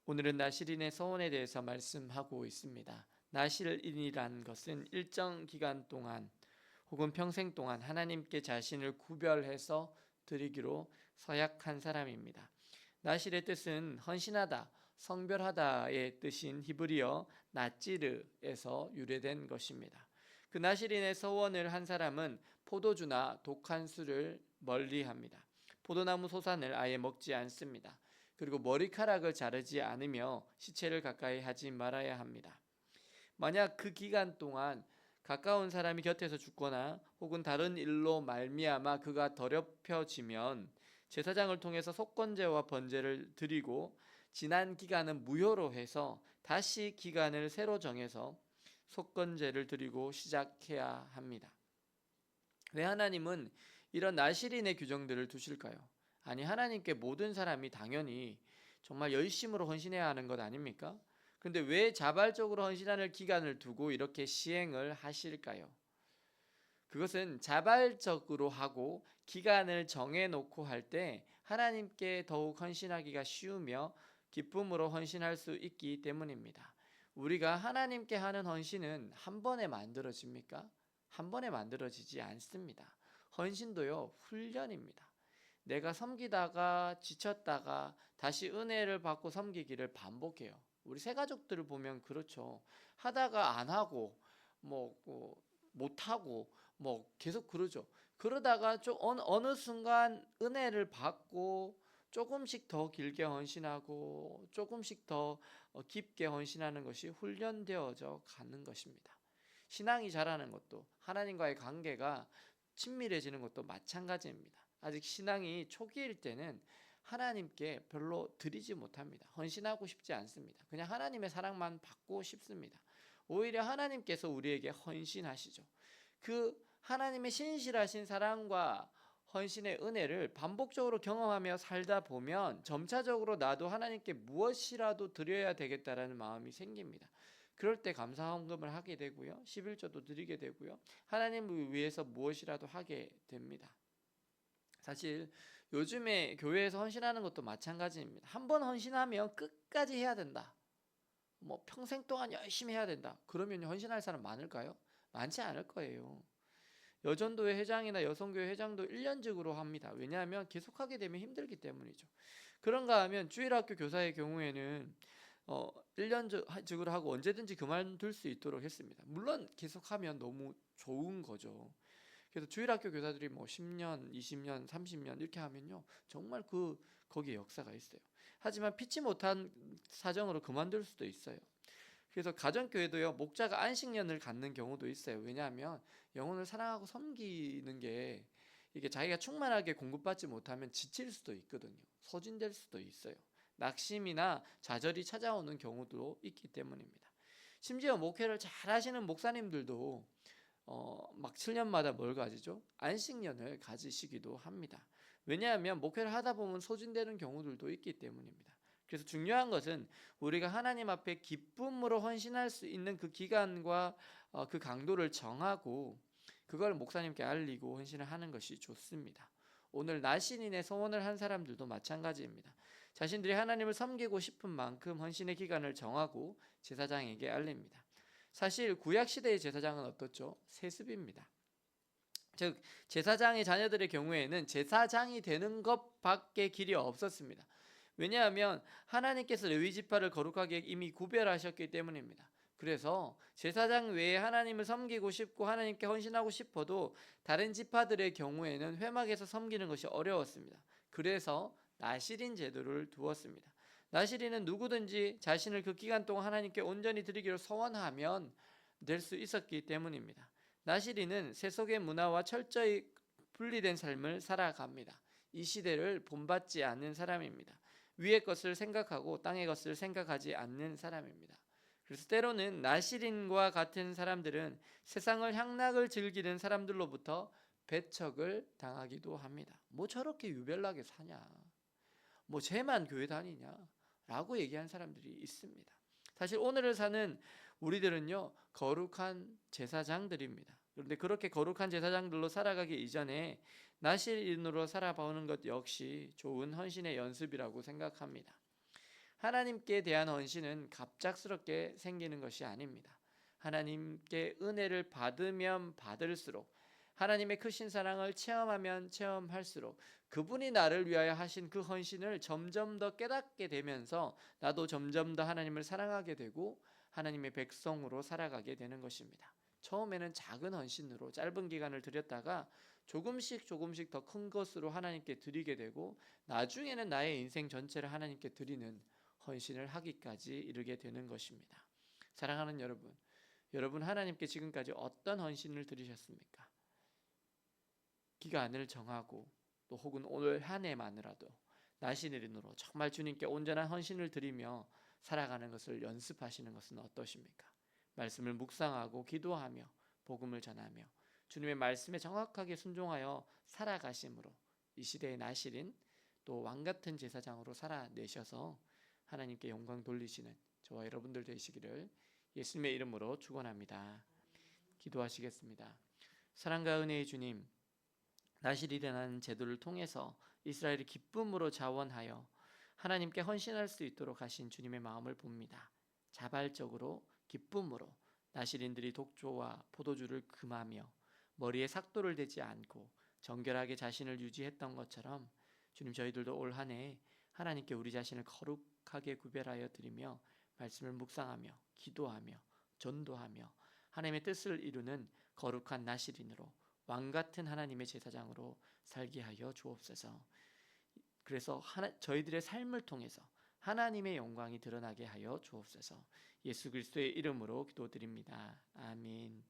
오늘은 나실인의 서원에 대해서 말씀하고 있습니다. 나실인이란 것은 일정 기간 동안 혹은 평생 동안 하나님께 자신을 구별해서 드리기로 서약한 사람입니다. 나실의 뜻은 헌신하다, 성별하다의 뜻인 히브리어 나찌르에서 유래된 것입니다. 그 나실인의 서원을 한 사람은 포도주나 독한 술을 멀리합니다. 포도나무 소산을 아예 먹지 않습니다. 그리고 머리카락을 자르지 않으며 시체를 가까이 하지 말아야 합니다. 만약 그 기간 동안 가까운 사람이 곁에서 죽거나 혹은 다른 일로 말미암아 그가 더럽혀지면 제사장을 통해서 속건제와 번제를 드리고 지난 기간은 무효로 해서 다시 기간을 새로 정해서 속건제를 드리고 시작해야 합니다. 왜 하나님은 이런 나실인의 규정들을 두실까요? 아니, 하나님께 모든 사람이 당연히 정말 열심으로 헌신해야 하는 것 아닙니까? 그런데 왜 자발적으로 헌신하는 기간을 두고 이렇게 시행을 하실까요? 그것은 자발적으로 하고 기간을 정해놓고 할 때 하나님께 더욱 헌신하기가 쉬우며 기쁨으로 헌신할 수 있기 때문입니다. 우리가 하나님께 하는 헌신은 한 번에 만들어집니까? 한 번에 만들어지지 않습니다. 헌신도요, 훈련입니다. 내가 섬기다가 지쳤다가 다시 은혜를 받고 섬기기를 반복해요. 우리 새 가족들을 보면 그렇죠. 하다가 안 하고 못 하고 계속 그러죠. 그러다가 좀 어느 순간 은혜를 받고 조금씩 더 길게 헌신하고 조금씩 더 깊게 헌신하는 것이 훈련되어져 가는 것입니다. 신앙이 자라는 것도, 하나님과의 관계가 친밀해지는 것도 마찬가지입니다. 아직 신앙이 초기일 때는 하나님께 별로 드리지 못합니다. 헌신하고 싶지 않습니다. 그냥 하나님의 사랑만 받고 싶습니다. 오히려 하나님께서 우리에게 헌신하시죠. 그 하나님의 신실하신 사랑과 헌신의 은혜를 반복적으로 경험하며 살다 보면 점차적으로 나도 하나님께 무엇이라도 드려야 되겠다라는 마음이 생깁니다. 그럴 때 감사 헌금을 하게 되고요. 11조도 드리게 되고요. 하나님을 위해서 무엇이라도 하게 됩니다. 사실 요즘에 교회에서 헌신하는 것도 마찬가지입니다. 한번 헌신하면 끝까지 해야 된다. 평생 동안 열심히 해야 된다. 그러면 헌신할 사람 많을까요? 많지 않을 거예요. 여전도회 회장이나 여성교회 회장도 1년직으로 합니다. 왜냐하면 계속하게 되면 힘들기 때문이죠. 그런가 하면 주일학교 교사의 경우에는 1년직으로 하고 언제든지 그만둘 수 있도록 했습니다. 물론 계속하면 너무 좋은 거죠. 그래서 주일학교 교사들이 10년, 20년, 30년 이렇게 하면요, 정말 거기에 역사가 있어요. 하지만 피치 못한 사정으로 그만둘 수도 있어요. 그래서 가정교회도요, 목자가 안식년을 갖는 경우도 있어요. 왜냐하면 영혼을 사랑하고 섬기는 게 이게 자기가 충만하게 공급받지 못하면 지칠 수도 있거든요. 소진될 수도 있어요. 낙심이나 좌절이 찾아오는 경우도 있기 때문입니다. 심지어 목회를 잘 하시는 목사님들도 막 7년마다 뭘 가지죠? 안식년을 가지시기도 합니다. 왜냐하면 목회를 하다 보면 소진되는 경우들도 있기 때문입니다. 그래서 중요한 것은 우리가 하나님 앞에 기쁨으로 헌신할 수 있는 그 기간과 그 강도를 정하고 그걸 목사님께 알리고 헌신을 하는 것이 좋습니다. 오늘 나신인의 서원을 한 사람들도 마찬가지입니다. 자신들이 하나님을 섬기고 싶은 만큼 헌신의 기간을 정하고 제사장에게 알립니다. 사실 구약시대의 제사장은 어떻죠? 세습입니다. 즉 제사장의 자녀들의 경우에는 제사장이 되는 것밖에 길이 없었습니다. 왜냐하면 하나님께서 레위 지파를 거룩하게 이미 구별하셨기 때문입니다. 그래서 제사장 외에 하나님을 섬기고 싶고 하나님께 헌신하고 싶어도 다른 지파들의 경우에는 회막에서 섬기는 것이 어려웠습니다. 그래서 나실인 제도를 두었습니다. 나실인은 누구든지 자신을 그 기간 동안 하나님께 온전히 드리기로 서원하면 될 수 있었기 때문입니다. 나실인은 세속의 문화와 철저히 분리된 삶을 살아갑니다. 이 시대를 본받지 않는 사람입니다. 위의 것을 생각하고 땅의 것을 생각하지 않는 사람입니다. 그래서 때로는 나실인과 같은 사람들은 세상을 향락을 즐기는 사람들로부터 배척을 당하기도 합니다. 저렇게 유별나게 사냐? 쟤만 교회 다니냐? 라고 얘기하는 사람들이 있습니다. 사실 오늘을 사는 우리들은요, 거룩한 제사장들입니다. 그런데 그렇게 거룩한 제사장들로 살아가기 이전에 나실인으로 살아보는 것 역시 좋은 헌신의 연습이라고 생각합니다. 하나님께 대한 헌신은 갑작스럽게 생기는 것이 아닙니다. 하나님께 은혜를 받으면 받을수록, 하나님의 크신 사랑을 체험하면 체험할수록 그분이 나를 위하여 하신 그 헌신을 점점 더 깨닫게 되면서 나도 점점 더 하나님을 사랑하게 되고 하나님의 백성으로 살아가게 되는 것입니다. 처음에는 작은 헌신으로 짧은 기간을 드렸다가 조금씩 더 큰 것으로 하나님께 드리게 되고, 나중에는 나의 인생 전체를 하나님께 드리는 헌신을 하기까지 이르게 되는 것입니다. 사랑하는 여러분, 여러분 하나님께 지금까지 어떤 헌신을 드리셨습니까? 기간을 정하고 또 혹은 오늘 한 해만이라도 나시일인으로 정말 주님께 온전한 헌신을 드리며 살아가는 것을 연습하시는 것은 어떠십니까? 말씀을 묵상하고 기도하며 복음을 전하며 주님의 말씀에 정확하게 순종하여 살아가심으로 이 시대의 나시린 또 왕같은 제사장으로 살아내셔서 하나님께 영광 돌리시는 저와 여러분들 되시기를 예수님의 이름으로 축원합니다. 기도하시겠습니다. 사랑과 은혜의 주님, 나실이라는 제도를 통해서 이스라엘이 기쁨으로 자원하여 하나님께 헌신할 수 있도록 하신 주님의 마음을 봅니다. 자발적으로 기쁨으로 나실인들이 독조와 포도주를 금하며 머리에 삭도를 대지 않고 정결하게 자신을 유지했던 것처럼 주님, 저희들도 올 한 해 하나님께 우리 자신을 거룩하게 구별하여 드리며 말씀을 묵상하며 기도하며 전도하며 하나님의 뜻을 이루는 거룩한 나실인으로 왕같은 하나님의 제사장으로 살게 하여 주옵소서. 그래서 저희들의 삶을 통해서 하나님의 영광이 드러나게 하여 주옵소서. 예수 그리스도의 이름으로 기도드립니다. 아멘.